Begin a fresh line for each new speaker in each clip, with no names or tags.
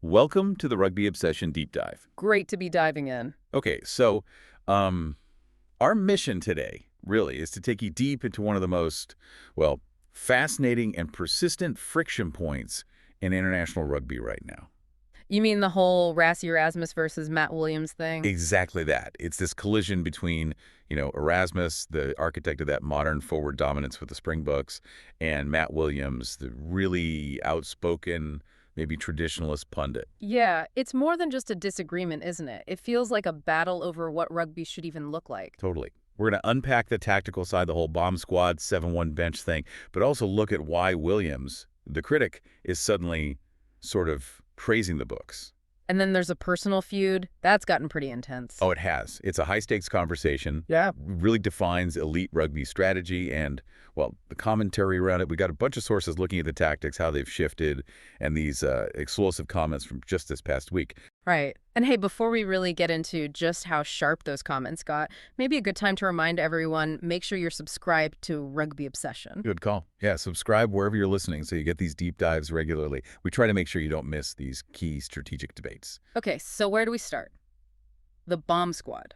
Welcome to the Rugby Obsession Deep Dive.
Great to be diving in.
Okay, so our mission today really is to take you deep into one of the most, well, fascinating and persistent friction points in international rugby right now.
You mean the whole Rassie Erasmus versus Matt Williams thing?
Exactly that. It's this collision between, Erasmus, the architect of that modern forward dominance with the Springboks, and Matt Williams, the really outspoken, maybe traditionalist pundit.
Yeah, it's more than just a disagreement, isn't it? It feels like a battle over what rugby should even look like.
Totally. We're going to unpack the tactical side, the whole bomb squad, 7-1 bench thing, but also look at why Williams, the critic, is suddenly sort of praising the books.
And then there's a personal feud. That's gotten pretty intense.
Oh, it has. It's a high-stakes conversation.
Yeah.
Really defines elite rugby strategy and, well, the commentary around it. We got a bunch of sources looking at the tactics, how they've shifted, and these explosive comments from just this past week.
Right. And hey, before we really get into just how sharp those comments got, maybe a good time to remind everyone, make sure you're subscribed to Rugby Obsession.
Good call. Yeah, subscribe wherever you're listening so you get these deep dives regularly. We try to make sure you don't miss these key strategic debates.
Okay, so where do we start? The bomb squad.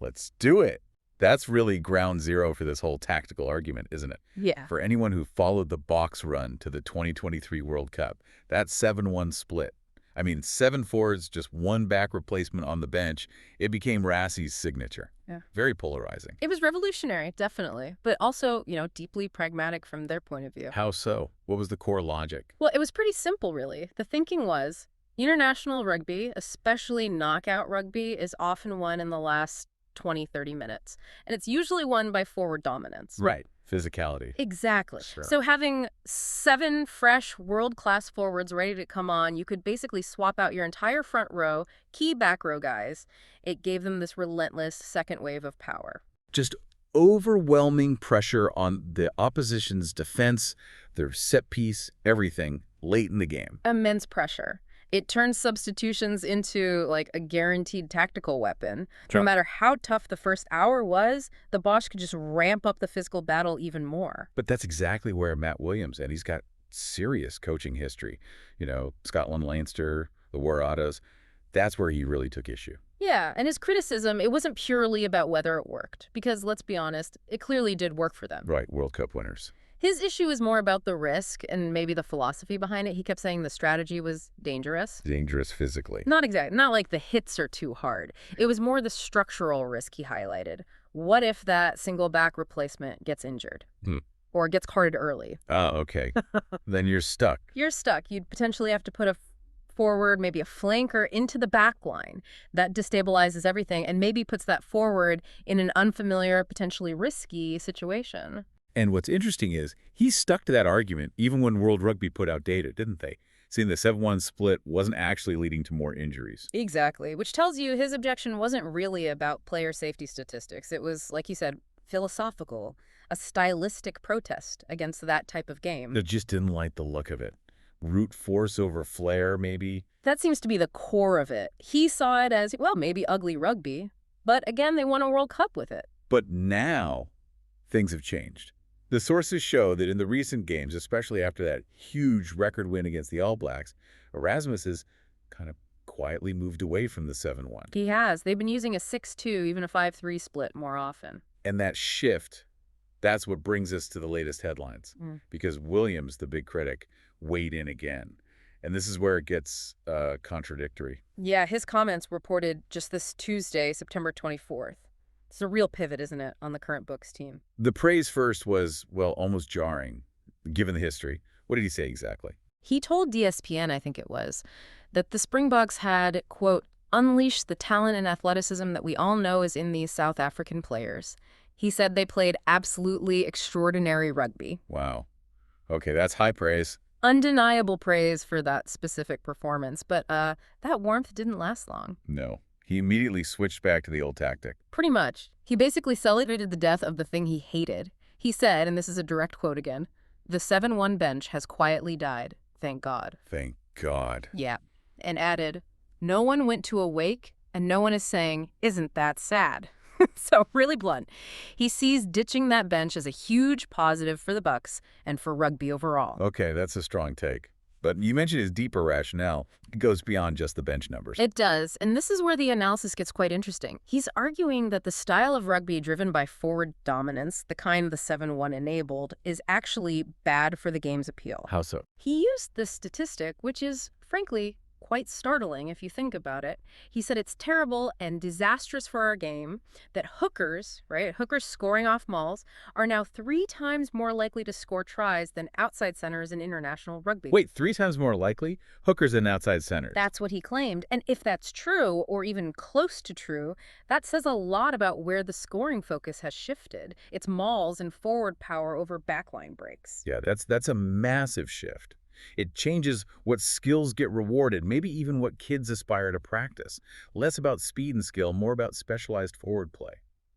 Let's do it. That's really ground zero for this whole tactical argument, isn't it?
Yeah.
For anyone who followed the box run to the 2023 World Cup, that 7-1 split. I mean, 7 forwards, just one back replacement on the bench. It became Rassie's signature.
Yeah.
Very polarizing.
It was revolutionary, definitely, but also, deeply pragmatic from their point of view.
How so? What was the core logic?
Well, it was pretty simple, really. The thinking was international rugby, especially knockout rugby, is often won in the last 20, 30 minutes. And it's usually won by forward dominance.
Right. Physicality.
Exactly.
Sure.
So having 7 fresh world-class forwards ready to come on, you could basically swap out your entire front row, key back row guys. It gave them this relentless second wave of power.
Just overwhelming pressure on the opposition's defense, their set piece, everything late in the game.
Immense pressure. It turns substitutions into, like, a guaranteed tactical weapon.
Sure.
No matter how tough the first hour was, the Bosch could just ramp up the physical battle even more.
But that's exactly where Matt Williams, and he's got serious coaching history. Scotland, Leinster, the Waratahs, that's where he really took issue.
Yeah, and his criticism, it wasn't purely about whether it worked. Because, let's be honest, it clearly did work for them.
Right, World Cup winners.
His issue is more about the risk and maybe the philosophy behind it. He kept saying the strategy was dangerous.
Dangerous physically.
Not exactly. Not like the hits are too hard. It was more the structural risk he highlighted. What if that single back replacement gets injured? Or gets carded early?
Oh, okay. Then you're stuck.
You're stuck. You'd potentially have to put a forward, maybe a flanker into the back line. That destabilizes everything and maybe puts that forward in an unfamiliar, potentially risky situation.
And what's interesting is he stuck to that argument even when World Rugby put out data, didn't they? Saying the 7-1 split wasn't actually leading to more injuries.
Exactly, which tells you his objection wasn't really about player safety statistics. It was, like you said, philosophical, a stylistic protest against that type of game.
They just didn't like the look of it. Brute force over flair, maybe?
That seems to be the core of it. He saw it as, well, maybe ugly rugby, but again, they won a World Cup with it.
But now things have changed. The sources show that in the recent games, especially after that huge record win against the All Blacks, Erasmus has kind of quietly moved away from the 7-1.
He has. They've been using a 6-2, even a 5-3 split more often.
And that shift, that's what brings us to the latest headlines. Because Williams, the big critic, weighed in again. And this is where it gets contradictory.
Yeah, his comments reported just this Tuesday, September 24th. It's a real pivot, isn't it, on the current Books team?
The praise first was, well, almost jarring, given the history. What did he say exactly?
He told ESPN, I think it was, that the Springboks had, quote, unleashed the talent and athleticism that we all know is in these South African players. He said they played absolutely extraordinary rugby.
Wow. Okay, that's high praise.
Undeniable praise for that specific performance, but that warmth didn't last long.
No. He immediately switched back to the old tactic.
Pretty much. He basically celebrated the death of the thing he hated. He said, and this is a direct quote again, the 7-1 bench has quietly died. Thank God.
Thank God.
Yeah. And added, no one went to a wake, and no one is saying, isn't that sad? So really blunt. He sees ditching that bench as a huge positive for the Bucks and for rugby overall.
Okay, that's a strong take. But you mentioned his deeper rationale. It goes beyond just the bench numbers.
It does, and this is where the analysis gets quite interesting. He's arguing that the style of rugby driven by forward dominance, the kind the 7-1 enabled, is actually bad for the game's appeal.
How so?
He used this statistic, which is, frankly, quite startling if you think about it. He said it's terrible and disastrous for our game that hookers, right, hookers scoring off mauls, are now 3 times more likely to score tries than outside centers in international rugby.
Wait, 3 times more likely? Hookers and outside centers.
That's what he claimed. And if that's true, or even close to true, that says a lot about where the scoring focus has shifted. It's mauls and forward power over backline breaks.
Yeah, that's a massive shift. It changes what skills get rewarded, maybe even what kids aspire to practice. Less about speed and skill, more about specialized forward play.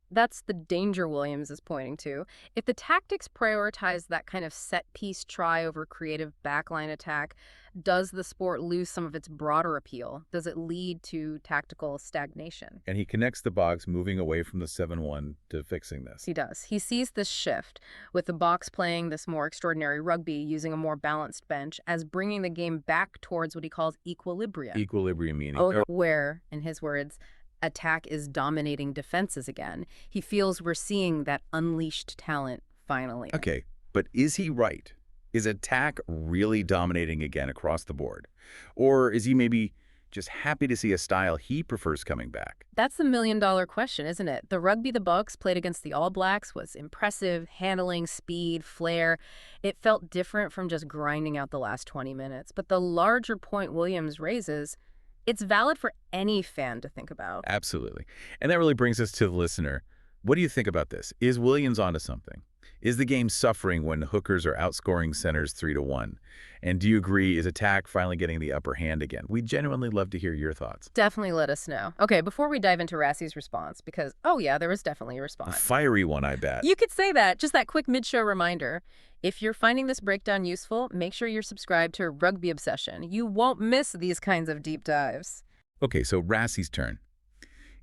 That's the danger Williams is pointing to. If the tactics prioritize that kind of set-piece try over creative backline attack, does the sport lose some of its broader appeal? Does it lead to tactical stagnation?
And he connects the Boks moving away from the 7-1 to fixing this.
He does. He sees this shift, with the Boks playing this more extraordinary rugby using a more balanced bench, as bringing the game back towards what he calls equilibrium.
Equilibrium meaning?
Where, in his words, attack is dominating defenses again. He feels we're seeing that unleashed talent finally.
Okay, but is he right? Is attack really dominating again across the board? Or is he maybe just happy to see a style he prefers coming back?
That's the million-dollar question, isn't it? The rugby the Bucks played against the All Blacks was impressive, handling, speed, flair. It felt different from just grinding out the last 20 minutes. But the larger point Williams raises, it's valid for any fan to think about.
Absolutely. And that really brings us to the listener. What do you think about this? Is Williams onto something? Is the game suffering when hookers are outscoring centers 3-1? And do you agree, is attack finally getting the upper hand again? We'd genuinely love to hear your thoughts.
Definitely let us know. Okay, before we dive into Rassie's response, because, oh yeah, there was definitely a response.
A fiery one, I bet.
You could say that. Just that quick mid-show reminder. If you're finding this breakdown useful, make sure you're subscribed to Rugby Obsession. You won't miss these kinds of deep dives.
Okay, so Rassie's turn.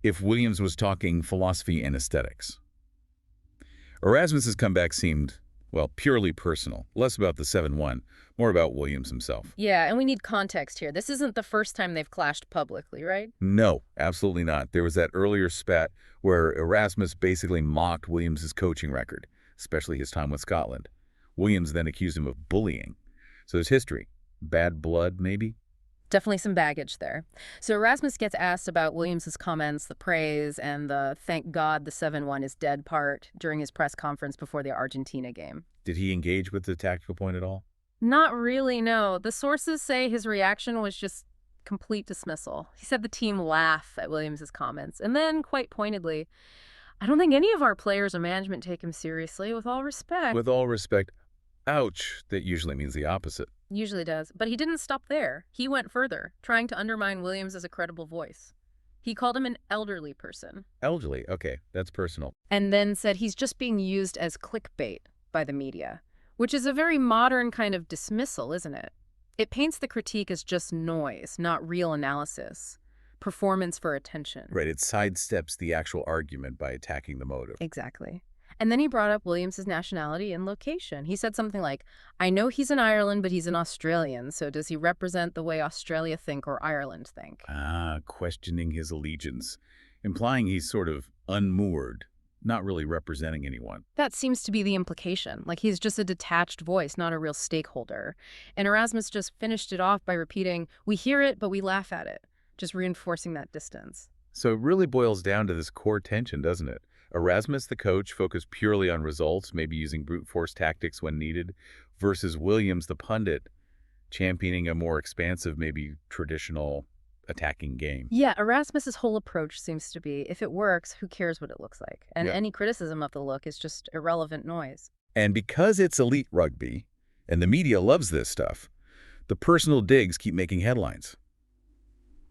If Williams was talking philosophy and aesthetics. Erasmus's comeback seemed, well, purely personal. Less about the 7-1, more about Williams himself.
Yeah, and we need context here. This isn't the first time they've clashed publicly, right?
No, absolutely not. There was that earlier spat where Erasmus basically mocked Williams's coaching record, especially his time with Scotland. Williams then accused him of bullying. So there's history. Bad blood, maybe?
Definitely some baggage there. So Erasmus gets asked about Williams's comments, the praise, and the thank God the 7-1 is dead part during his press conference before the Argentina game.
Did he engage with the tactical point at all?
Not really, no. The sources say his reaction was just complete dismissal. He said the team laughed at Williams's comments, and then, quite pointedly, I don't think any of our players or management take him seriously, with all respect.
With all respect, ouch, that usually means the opposite.
Usually does. But he didn't stop there. He went further, trying to undermine Williams as a credible voice. He called him an elderly person.
Elderly, okay, that's personal.
And then said he's just being used as clickbait by the media, which is a very modern kind of dismissal, isn't it? It paints the critique as just noise, not real analysis. Performance for attention.
Right, it sidesteps the actual argument by attacking the motive.
Exactly. And then he brought up Williams's nationality and location. He said something like, I know he's in Ireland, but he's an Australian, so does he represent the way Australia think or Ireland think?
Questioning his allegiance, implying he's sort of unmoored, not really representing anyone.
That seems to be the implication, like he's just a detached voice, not a real stakeholder. And Erasmus just finished it off by repeating, we hear it, but we laugh at it, just reinforcing that distance.
So it really boils down to this core tension, doesn't it? Erasmus, the coach, focused purely on results, maybe using brute force tactics when needed, versus Williams, the pundit, championing a more expansive, maybe traditional attacking game.
Yeah, Erasmus's whole approach seems to be, if it works, who cares what it looks like? And any criticism of the look is just irrelevant noise.
And because it's elite rugby, and the media loves this stuff, the personal digs keep making headlines.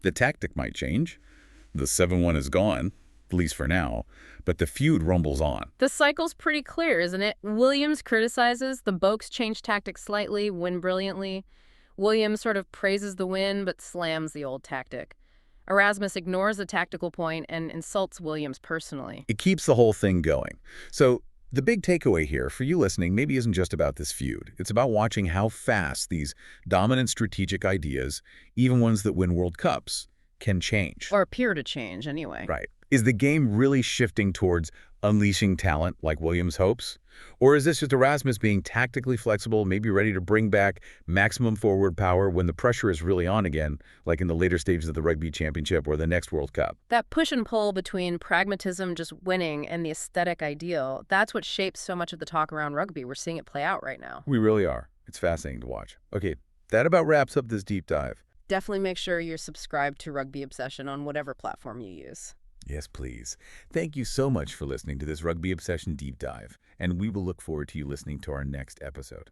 The tactic might change. The 7-1 is gone, at least for now, but the feud rumbles on.
The cycle's pretty clear, isn't it? Williams criticizes, the Boks change tactics slightly, win brilliantly. Williams sort of praises the win, but slams the old tactic. Erasmus ignores the tactical point and insults Williams personally.
It keeps the whole thing going. So The big takeaway here for you listening maybe isn't just about this feud. It's about watching how fast these dominant strategic ideas, even ones that win World Cups, can change.
Or appear to change, anyway.
Right. Is the game really shifting towards unleashing talent like Williams hopes? Or is this just Erasmus being tactically flexible, maybe ready to bring back maximum forward power when the pressure is really on again, like in the later stages of the Rugby Championship or the next World Cup?
That push and pull between pragmatism, just winning, and the aesthetic ideal, that's what shapes so much of the talk around rugby. We're seeing it play out right now.
We really are. It's fascinating to watch. Okay, that about wraps up this deep dive.
Definitely make sure you're subscribed to Rugby Obsession on whatever platform you use.
Yes, please. Thank you so much for listening to this Rugby Obsession deep dive, and we will look forward to you listening to our next episode.